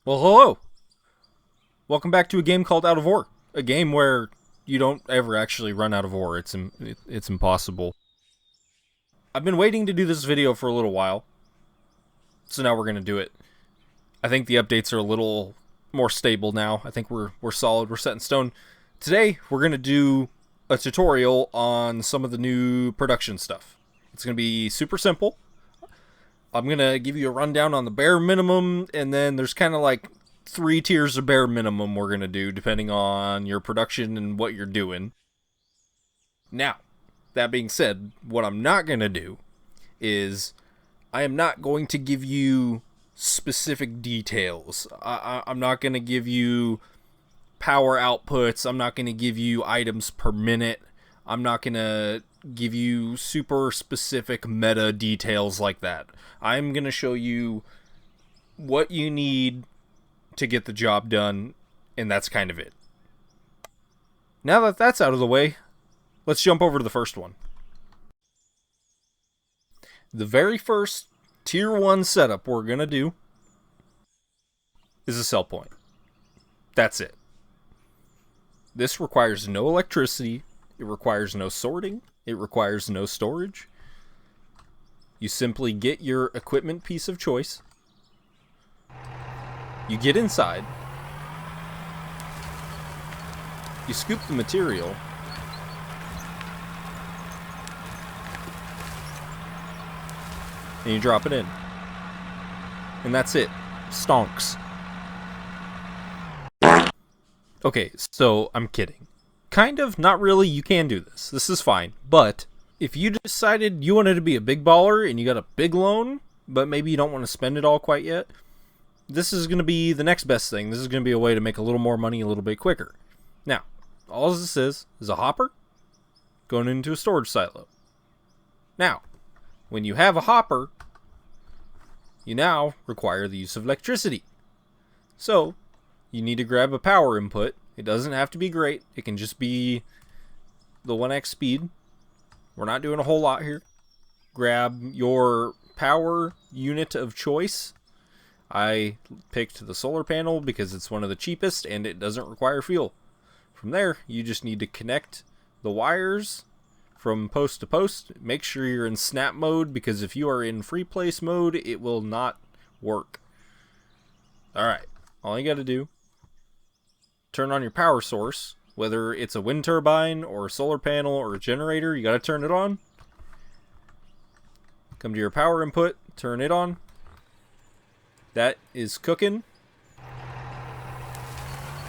Well, hello! Welcome back to a game called Out of Ore. A game where you don't ever actually run out of ore. It's impossible. I've been waiting to do this video for a little while, so now we're gonna do it. I think the updates are a little more stable now. I think we're solid. We're set in stone. Today, we're gonna do a tutorial on some of the new production stuff. It's gonna be super simple. I'm gonna give you a rundown on the bare minimum, and then there's kind of like 3 tiers of bare minimum we're gonna do depending on your production and what you're doing. Now, that being said, what I'm not gonna do is I am not going to give you specific details. I'm not gonna give you power outputs. I'm not gonna give you items per minute. I'm not gonna give you super specific meta details like that. I'm gonna show you what you need to get the job done, and that's kind of it. Now that that's out of the way, let's jump over to the first one. The very first tier 1 setup we're gonna do is a sell point. That's it. This requires no electricity. It requires no sorting. It requires no storage. You simply get your equipment piece of choice. You get inside. You scoop the material. And you drop it in. And that's it. Stonks. Okay, so I'm kidding. Kind of, not really, you can do this. This is fine. But if you decided you wanted to be a big baller and you got a big loan, but maybe you don't want to spend it all quite yet, this is going to be the next best thing. This is going to be a way to make a little more money a little bit quicker. Now, all this is a hopper going into a storage silo. Now, when you have a hopper, you now require the use of electricity. So, you need to grab a power input. It doesn't have to be great. It can just be the 1x speed. We're not doing a whole lot here. Grab your power unit of choice. I picked the solar panel because it's one of the cheapest and it doesn't require fuel. From there, you just need to connect the wires from post to post. Make sure you're in snap mode, because if you are in free place mode, it will not work. Alright, all you gotta do, turn on your power source, whether it's a wind turbine or a solar panel or a generator, you gotta turn it on. Come to your power input, turn it on. That is cooking.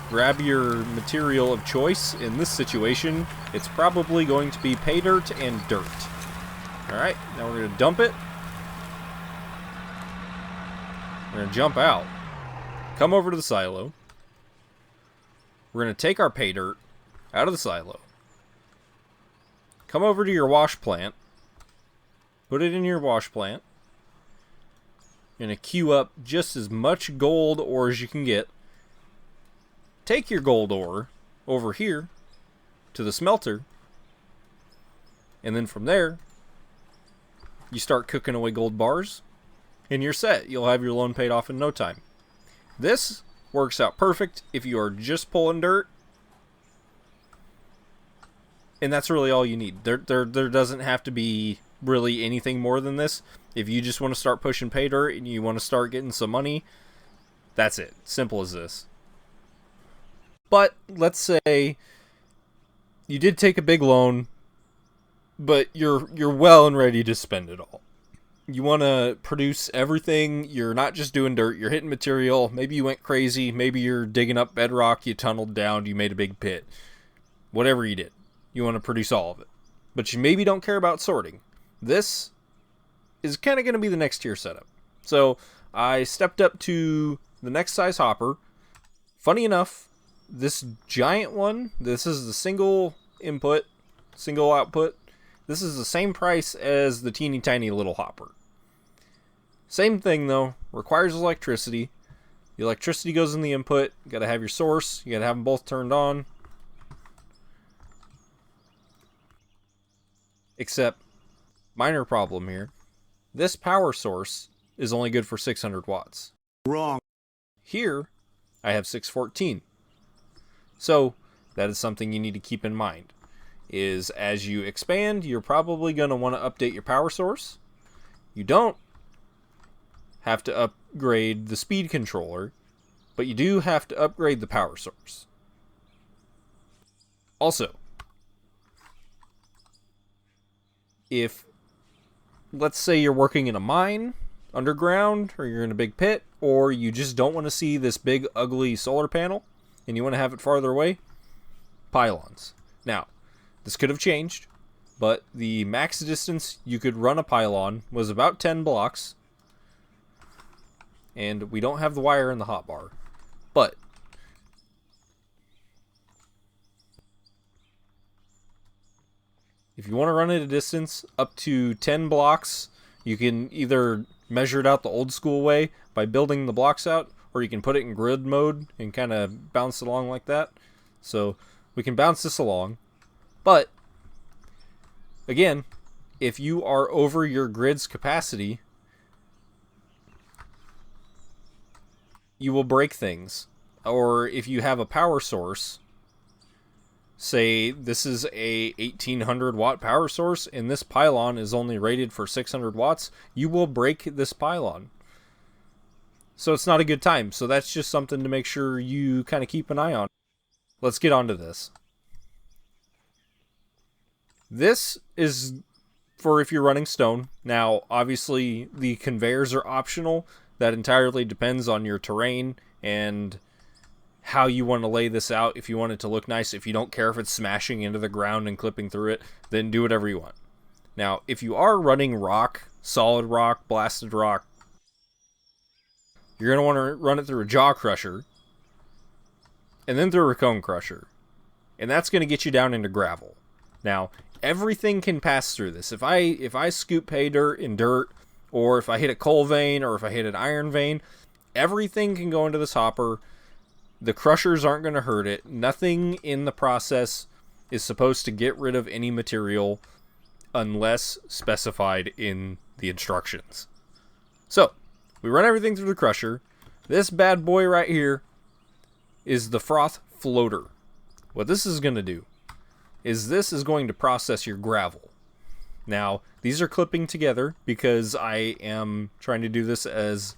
Grab your material of choice. In this situation, it's probably going to be pay dirt and dirt. Alright, now we're going to dump it. We're going to jump out. Come over to the silo. We're going to take our pay dirt out of the silo. Come over to your wash plant. Put it in your wash plant. You're going to queue up just as much gold ore as you can get. Take your gold ore over here to the smelter. And then from there, you start cooking away gold bars. And you're set. You'll have your loan paid off in no time. This works out perfect if you are just pulling dirt. And that's really all you need. There doesn't have to be really anything more than this. If you just want to start pushing pay dirt and you want to start getting some money, that's it. Simple as this. But let's say you did take a big loan, but you're well and ready to spend it all. You want to produce everything. You're not just doing dirt. You're hitting material. Maybe you went crazy. Maybe you're digging up bedrock. You tunneled down. You made a big pit. Whatever you did, you want to produce all of it. But you maybe don't care about sorting. This is kind of going to be the next tier setup. So I stepped up to the next size hopper. Funny enough, this giant one, this is the single input, single output. This is the same price as the teeny tiny little hopper. Same thing though, requires electricity. The electricity goes in the input. You gotta have your source. You gotta have them both turned on. Except, minor problem here. This power source is only good for 600 watts. Wrong. Here, I have 614. So, that is something you need to keep in mind. Is as you expand, you're probably going to want to update your power source. You don't have to upgrade the speed controller, but you do have to upgrade the power source. Also, if, let's say you're working in a mine, underground, or you're in a big pit, or you just don't want to see this big ugly solar panel, and you want to have it farther away, pylons. Now, this could have changed, but the max distance you could run a pylon was about 10 blocks, and we don't have the wire in the hotbar, but if you want to run it a distance up to 10 blocks, you can either measure it out the old school way by building the blocks out, or you can put it in grid mode and kind of bounce it along like that. So we can bounce this along. But again, if you are over your grid's capacity, you will break things. Or if you have a power source, say this is a 1800 watt power source and this pylon is only rated for 600 watts, you will break this pylon. So it's not a good time. So that's just something to make sure you kind of keep an eye on. Let's get on to this. This is for if you're running stone. Now, obviously, the conveyors are optional. That entirely depends on your terrain and how you want to lay this out. If you want it to look nice, if you don't care if it's smashing into the ground and clipping through it, then do whatever you want. Now, if you are running rock, solid rock, blasted rock, you're going to want to run it through a jaw crusher and then through a cone crusher. And that's going to get you down into gravel. Now, everything can pass through this. If I scoop pay dirt in dirt, or if I hit a coal vein, or if I hit an iron vein, everything can go into this hopper. The crushers aren't going to hurt it. Nothing in the process is supposed to get rid of any material unless specified in the instructions. So, we run everything through the crusher. This bad boy right here is the froth floater. What this is going to do is this is going to process your gravel. Now, these are clipping together because I am trying to do this as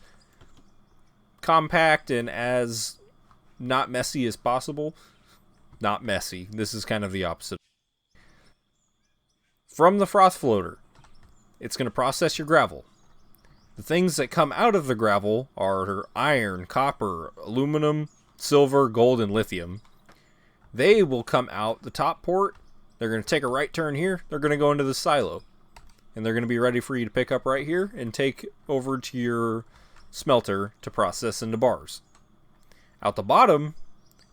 compact and as not messy as possible. Not messy. This is kind of the opposite. From the froth floater, it's going to process your gravel. The things that come out of the gravel are iron, copper, aluminum, silver, gold, and lithium. They will come out the top port. They're going to take a right turn here. They're going to go into the silo. And they're going to be ready for you to pick up right here and take over to your smelter to process into bars. Out the bottom,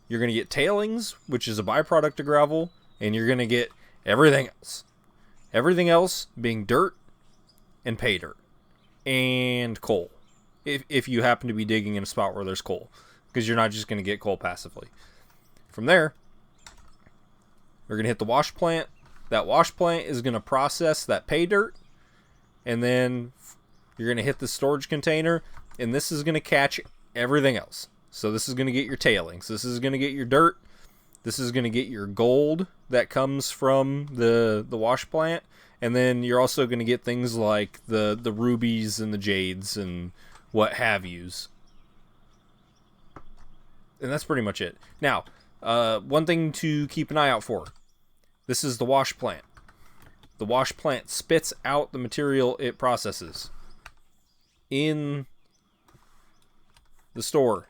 you're going to get tailings, which is a byproduct of gravel, and you're going to get everything else. Everything else being dirt and pay dirt and coal. If you happen to be digging in a spot where there's coal, because you're not just going to get coal passively. From there, we're going to hit the wash plant. That wash plant is going to process that pay dirt, and then you're going to hit the storage container, and this is going to catch everything else. So this is going to get your tailings. This is going to get your dirt. This is going to get your gold that comes from the wash plant, and then you're also going to get things like the rubies and the jades and what have yous. And that's pretty much it. Now, one thing to keep an eye out for. This is the wash plant. The wash plant spits out the material it processes. In the store,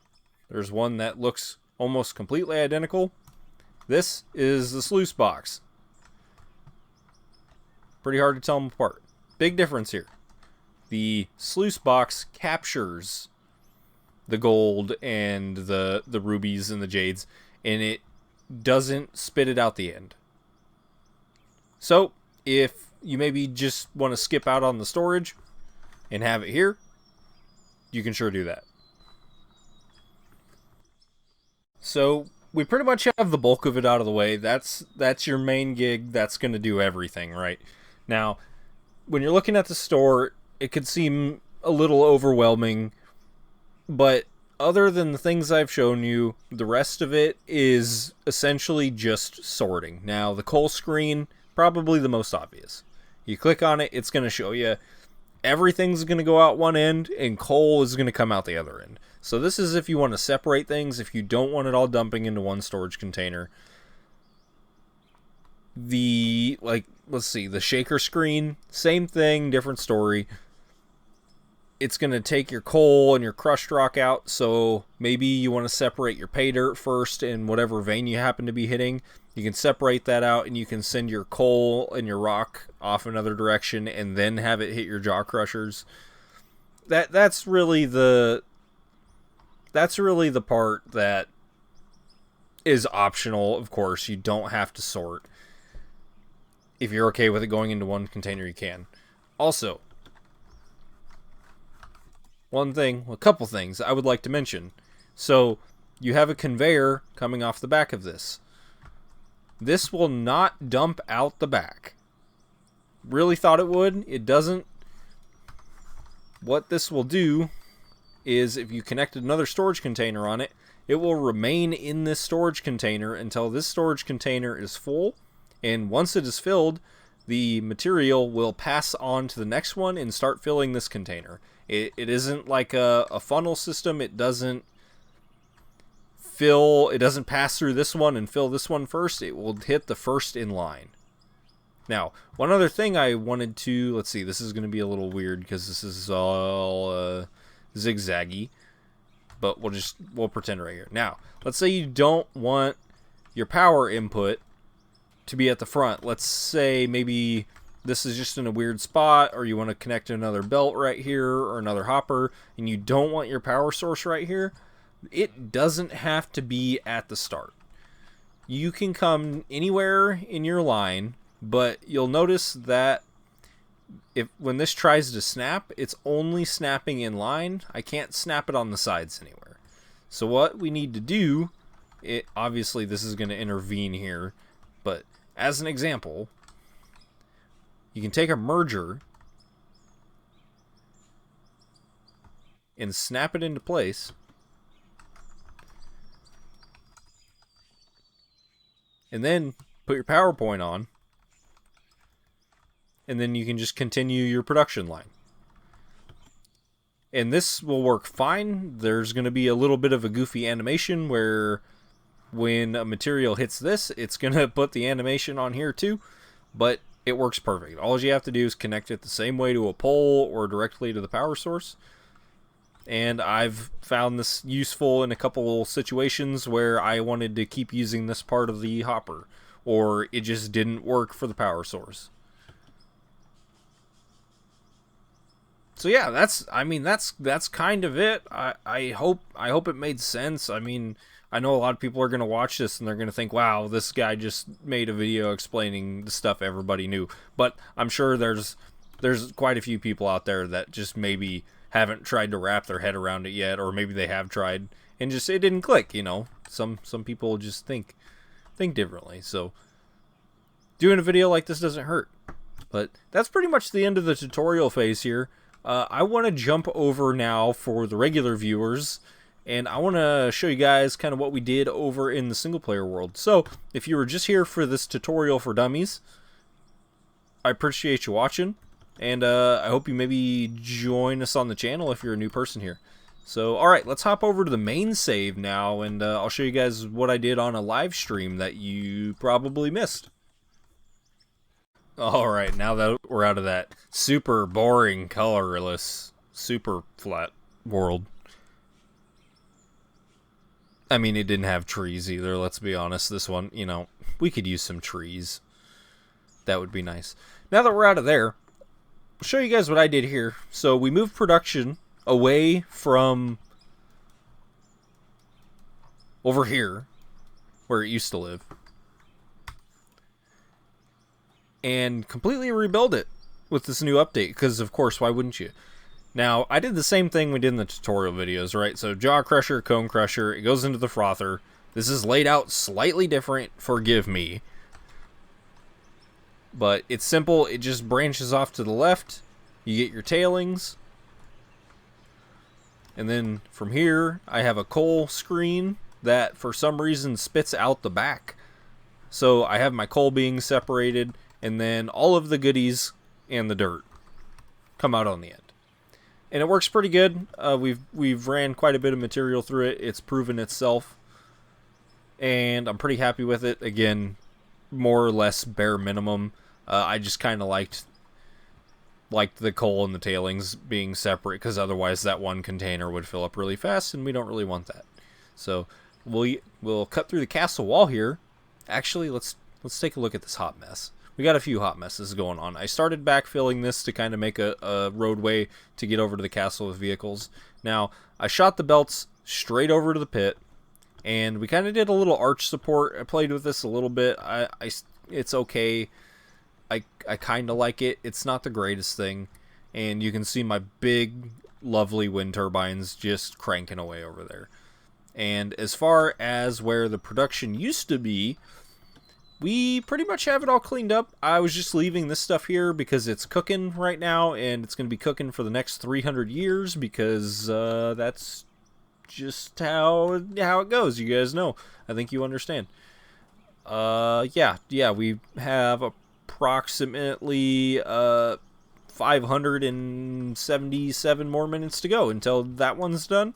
there's one that looks almost completely identical. This is the sluice box. Pretty hard to tell them apart. Big difference here. The sluice box captures the gold and the rubies and the jades, and it doesn't spit it out the end. So, if you maybe just want to skip out on the storage and have it here, you can sure do that. So, we pretty much have the bulk of it out of the way. That's your main gig. That's going to do everything, right? Now, when you're looking at the store, it could seem a little overwhelming, but Other than the things I've shown you, the rest of it is essentially just sorting. Now, the coal screen, probably the most obvious. You click on it, it's going to show you everything's going to go out one end, and coal is going to come out the other end. So this is if you want to separate things, if you don't want it all dumping into one storage container. Let's see, the shaker screen, same thing, different story. It's going to take your coal and your crushed rock out, so maybe you want to separate your pay dirt first in whatever vein you happen to be hitting. You can separate that out, and you can send your coal and your rock off another direction and then have it hit your jaw crushers. That's really the part that is optional. Of course, you don't have to sort. If you're okay with it going into one container, you can. Also, a couple things I would like to mention. So, you have a conveyor coming off the back of this. This will not dump out the back. Really thought it would. It doesn't. What this will do is if you connected another storage container on it, it will remain in this storage container until this storage container is full. And once it is filled, the material will pass on to the next one and start filling this container. It isn't like a funnel system. It doesn't pass through this one and fill this one first. It will hit the first in line. Now, one other thing I wanted to, let's see, this is going to be a little weird because this is all zigzaggy, but we'll pretend right here. Now, let's say you don't want your power input to be at the front. Let's say maybe this is just in a weird spot, or you want to connect to another belt right here or another hopper, and you don't want your power source right here. It doesn't have to be at the start. You can come anywhere in your line, but you'll notice that when this tries to snap, it's only snapping in line. I can't snap it on the sides anywhere. So what we need to do, obviously this is going to intervene here, but as an example, you can take a merger and snap it into place. And then put your PowerPoint on. And then you can just continue your production line. And this will work fine. There's going to be a little bit of a goofy animation where when a material hits this, it's going to put the animation on here too. But it works perfect. All you have to do is connect it the same way to a pole or directly to the power source. And I've found this useful in a couple situations where I wanted to keep using this part of the hopper, or it just didn't work for the power source. So yeah, that's kind of it. I hope it made sense. I mean, I know a lot of people are going to watch this and they're going to think, wow, this guy just made a video explaining the stuff everybody knew. But I'm sure there's quite a few people out there that just maybe haven't tried to wrap their head around it yet, or maybe they have tried and just it didn't click, you know. Some people just think differently. So doing a video like this doesn't hurt. But that's pretty much the end of the tutorial phase here. I want to jump over now for the regular viewers, and I want to show you guys kind of what we did over in the single player world. So if you were just here for this tutorial for Dummies, I appreciate you watching, and I hope you maybe join us on the channel if you're a new person here. So alright, let's hop over to the main save now, and I'll show you guys what I did on a live stream that you probably missed. Alright, now that we're out of that super boring, colorless, super flat world. I mean, it didn't have trees either, let's be honest. This one, you know, we could use some trees. That would be nice. Now that we're out of there, I'll show you guys what I did here. So we moved production away from over here, where it used to live, and completely rebuild it with this new update, because of course, why wouldn't you? Now, I did the same thing we did in the tutorial videos, right? So jaw crusher, cone crusher, it goes into the frother. This is laid out slightly different, forgive me. But it's simple, it just branches off to the left. You get your tailings. And then from here, I have a coal screen that for some reason spits out the back. So I have my coal being separated, and then all of the goodies and the dirt come out on the end. And it works pretty good. We've ran quite a bit of material through it. It's proven itself. And I'm pretty happy with it. Again, more or less bare minimum. I just kind of liked the coal and the tailings being separate, because otherwise that one container would fill up really fast, and we don't really want that. So we'll cut through the castle wall here. Actually, let's take a look at this hot mess. We got a few hot messes going on. I started backfilling this to kind of make a roadway to get over to the castle with vehicles. Now, I shot the belts straight over to the pit, and we kind of did a little arch support. I played with this a little bit. It's okay. I kind of like it. It's not the greatest thing. And you can see my big, lovely wind turbines just cranking away over there. And as far as where the production used to be, we pretty much have it all cleaned up. I was just leaving this stuff here because it's cooking right now, and it's going to be cooking for the next 300 years because that's just how it goes. You guys know. I think you understand. Yeah, we have approximately 577 more minutes to go until that one's done,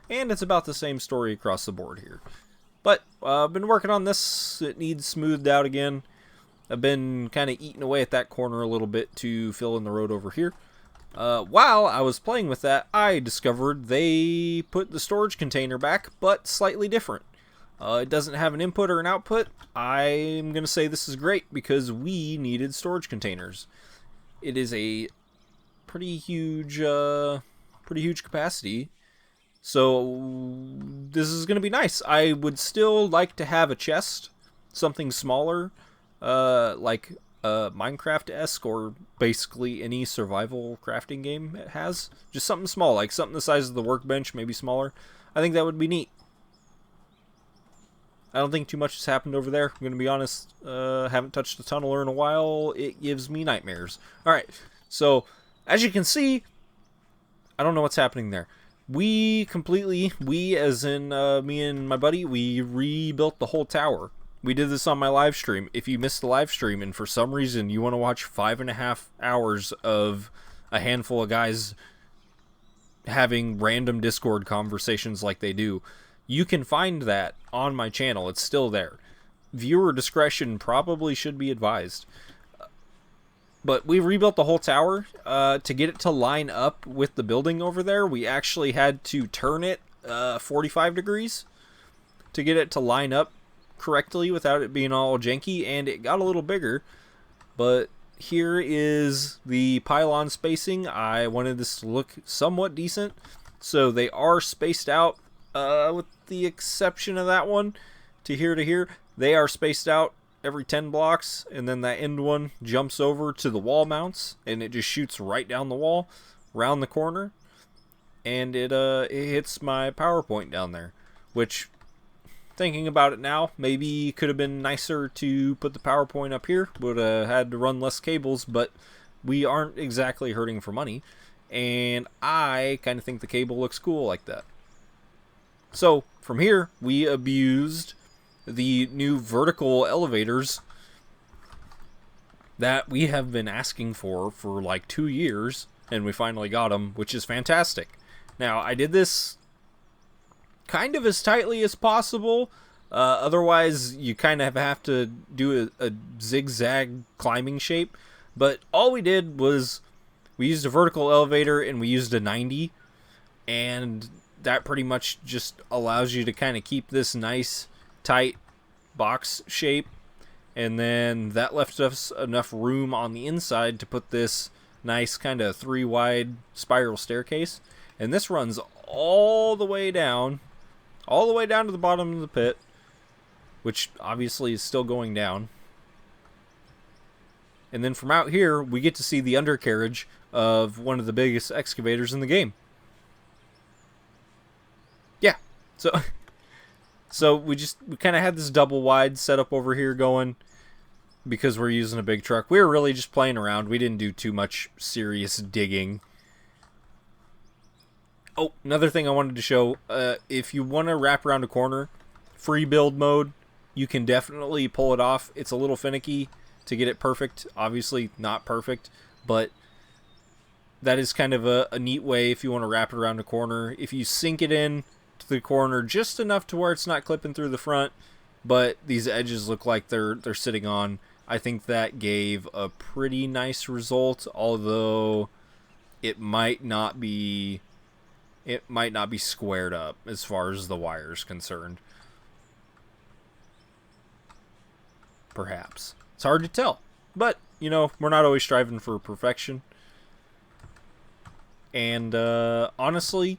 and it's about the same story across the board here. But I've been working on this. It needs smoothed out again. I've been kind of eating away at that corner a little bit to fill in the road over here. While I was playing with that, I discovered they put the storage container back, but slightly different. It doesn't have an input or an output. I'm going to say this is great because we needed storage containers. It is a pretty huge capacity. So this is going to be nice. I would still like to have a chest, something smaller, like Minecraft-esque or basically any survival crafting game it has. Just something small, like something the size of the workbench, maybe smaller. I think that would be neat. I don't think too much has happened over there. I'm going to be honest. Haven't touched the tunneler in a while. It gives me nightmares. Alright, so as you can see, I don't know what's happening there. We as in me and my buddy, we rebuilt the whole tower. We did this on my live stream. If you missed the live stream and for some reason you want to watch 5.5 hours of a handful of guys having random Discord conversations like they do, you can find that on my channel. It's still there. Viewer discretion probably should be advised. But we rebuilt the whole tower. To get it to line up with the building over there, we actually had to turn it 45 degrees to get it to line up correctly without it being all janky, and it got a little bigger. But here is the pylon spacing. I wanted this to look somewhat decent, so they are spaced out, with the exception of that one to here. They are spaced out every 10 blocks, and then that end one jumps over to the wall mounts, and it just shoots right down the wall, round the corner, and it hits my power point down there, which, thinking about it now, maybe could have been nicer to put the power point up here. Would have had to run less cables, but we aren't exactly hurting for money, and I kind of think the cable looks cool like that. So from here, we abused the new vertical elevators that we have been asking for like 2 years, and we finally got them, which is fantastic. Now, I did this kind of as tightly as possible. Otherwise, you kind of have to do a zigzag climbing shape. But all we did was we used a vertical elevator and we used a 90, and that pretty much just allows you to kind of keep this nice tight box shape, and then that left us enough room on the inside to put this nice kind of 3 wide spiral staircase, and this runs all the way down to the bottom of the pit, which obviously is still going down. And then from out here we get to see the undercarriage of one of the biggest excavators in the game. Yeah, so we kind of had this double wide setup over here going because we're using a big truck. We were really just playing around. We didn't do too much serious digging. Oh, another thing I wanted to show, if you want to wrap around a corner, free build mode, you can definitely pull it off. It's a little finicky to get it perfect. Obviously not perfect, but that is kind of a neat way if you want to wrap it around a corner. If you sink it in to the corner just enough to where it's not clipping through the front, but these edges look like they're sitting on, I think that gave a pretty nice result, although it might not be squared up as far as the wire is concerned. Perhaps. It's hard to tell. But, you know, we're not always striving for perfection. And honestly,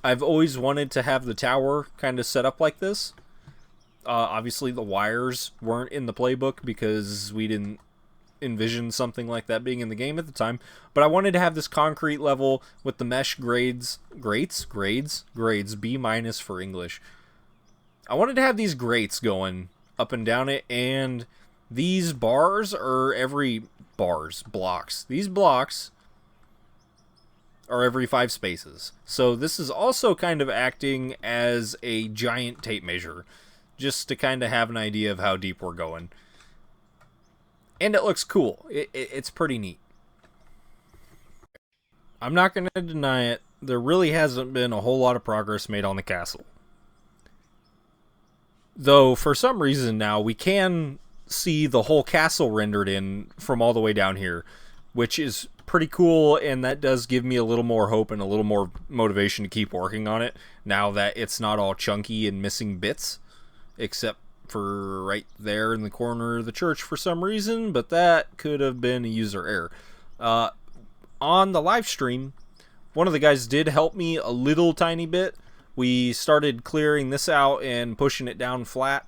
I've always wanted to have the tower kind of set up like this. Obviously, the wires weren't in the playbook because we didn't envision something like that being in the game at the time. But I wanted to have this concrete level with the mesh grades, B- for English. I wanted to have these grates going up and down it, and these bars are blocks. These blocks are every 5 spaces. So this is also kind of acting as a giant tape measure, just to kind of have an idea of how deep we're going. And it looks cool. It's pretty neat. I'm not going to deny it. There really hasn't been a whole lot of progress made on the castle. Though, for some reason now, we can see the whole castle rendered in from all the way down here, which is pretty cool, and that does give me a little more hope and a little more motivation to keep working on it, now that it's not all chunky and missing bits, except for right there in the corner of the church for some reason, but that could have been a user error. On the live stream, one of the guys did help me a little tiny bit. We started clearing this out and pushing it down flat.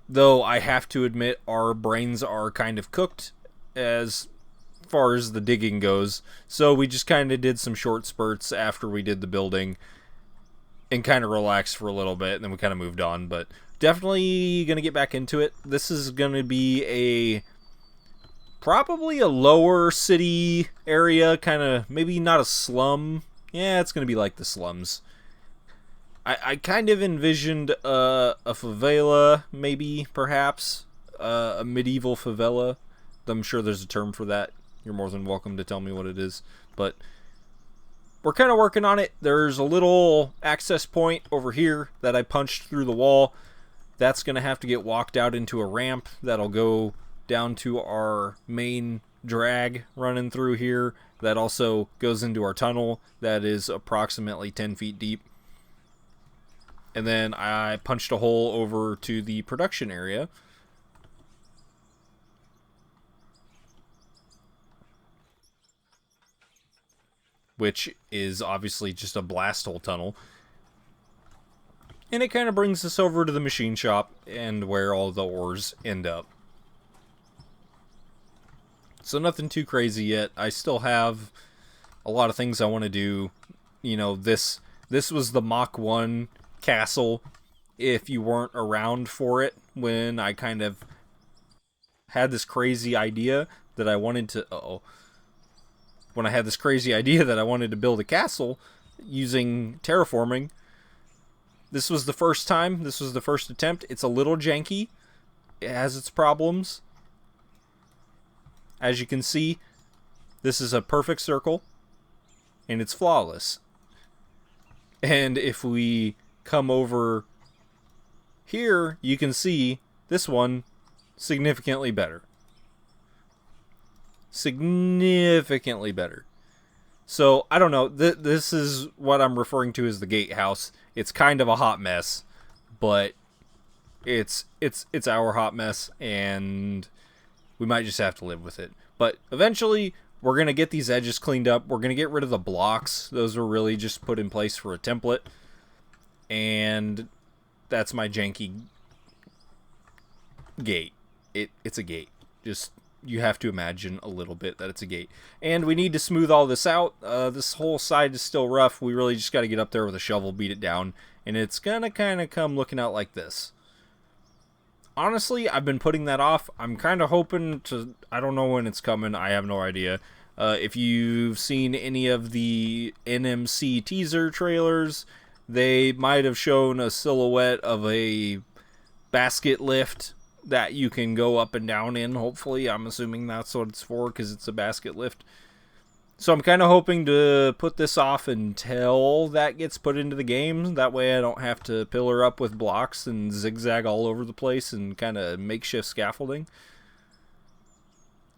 Though I have to admit, our brains are kind of cooked as far as the digging goes. So we just kind of did some short spurts after we did the building and kind of relaxed for a little bit, and then we kind of moved on. But definitely going to get back into it. This is going to be probably a lower city area, kind of, maybe not a slum. Yeah, it's going to be like the slums. I kind of envisioned a favela, maybe, perhaps. A medieval favela. I'm sure there's a term for that. You're more than welcome to tell me what it is. But we're kind of working on it. There's a little access point over here that I punched through the wall. That's going to have to get walked out into a ramp that'll go down to our main drag running through here. That also goes into our tunnel that is approximately 10 feet deep. And then I punched a hole over to the production area. Which is obviously just a blast hole tunnel. And it kind of brings us over to the machine shop and where all the ores end up. So nothing too crazy yet. I still have a lot of things I want to do. You know, this was the Mach 1 castle. If you weren't around for it when I kind of had this crazy idea that I wanted to... When I had this crazy idea that I wanted to build a castle using terraforming, this was the first time. This was the first attempt. It's a little janky. It has its problems. As you can see, this is a perfect circle, and it's flawless. And if we come over here, you can see this one significantly better. Significantly better. So, I don't know. This is what I'm referring to as the gatehouse. It's kind of a hot mess, but it's our hot mess, and we might just have to live with it. But eventually, we're going to get these edges cleaned up. We're going to get rid of the blocks. Those were really just put in place for a template. And that's my janky gate. It's a gate. Just, you have to imagine a little bit that it's a gate. And we need to smooth all this out. This whole side is still rough. We really just got to get up there with a shovel, beat it down. And it's going to kind of come looking out like this. Honestly, I've been putting that off. I'm kind of hoping to... I don't know when it's coming. I have no idea. If you've seen any of the NMC teaser trailers, they might have shown a silhouette of a basket lift that you can go up and down in, hopefully. I'm assuming that's what it's for, because it's a basket lift. So I'm kind of hoping to put this off until that gets put into the game. That way I don't have to pillar up with blocks and zigzag all over the place and kind of makeshift scaffolding.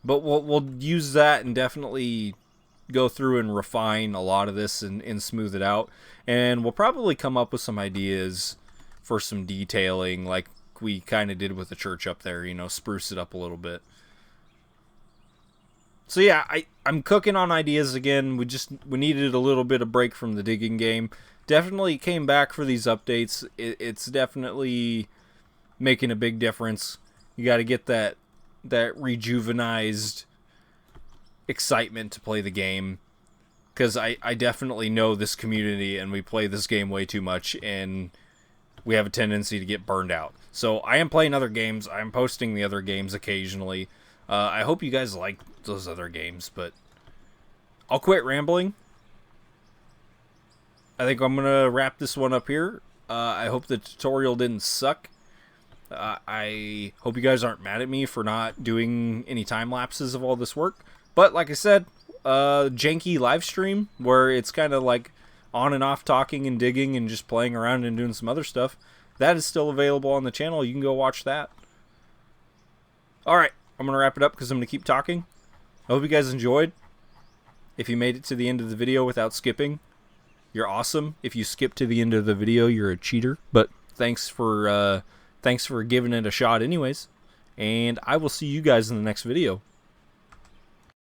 But we'll use that and definitely go through and refine a lot of this and smooth it out. And we'll probably come up with some ideas for some detailing like we kind of did with the church up there, you know, spruce it up a little bit. So yeah, I'm cooking on ideas again. We needed a little bit of break from the digging game. Definitely came back for these updates. It's definitely making a big difference. You got to get that rejuvenized excitement to play the game, because I definitely know this community and we play this game way too much and we have a tendency to get burned out. So I am playing other games. I'm posting the other games occasionally. I hope you guys like those other games, but I'll quit rambling. I think I'm going to wrap this one up here. I hope the tutorial didn't suck. I hope you guys aren't mad at me for not doing any time lapses of all this work. But like I said, janky live stream where it's kind of like on and off talking and digging and just playing around and doing some other stuff. That is still available on the channel. You can go watch that. Alright, I'm going to wrap it up because I'm going to keep talking. I hope you guys enjoyed. If you made it to the end of the video without skipping, you're awesome. If you skip to the end of the video, you're a cheater. But thanks for giving it a shot anyways. And I will see you guys in the next video.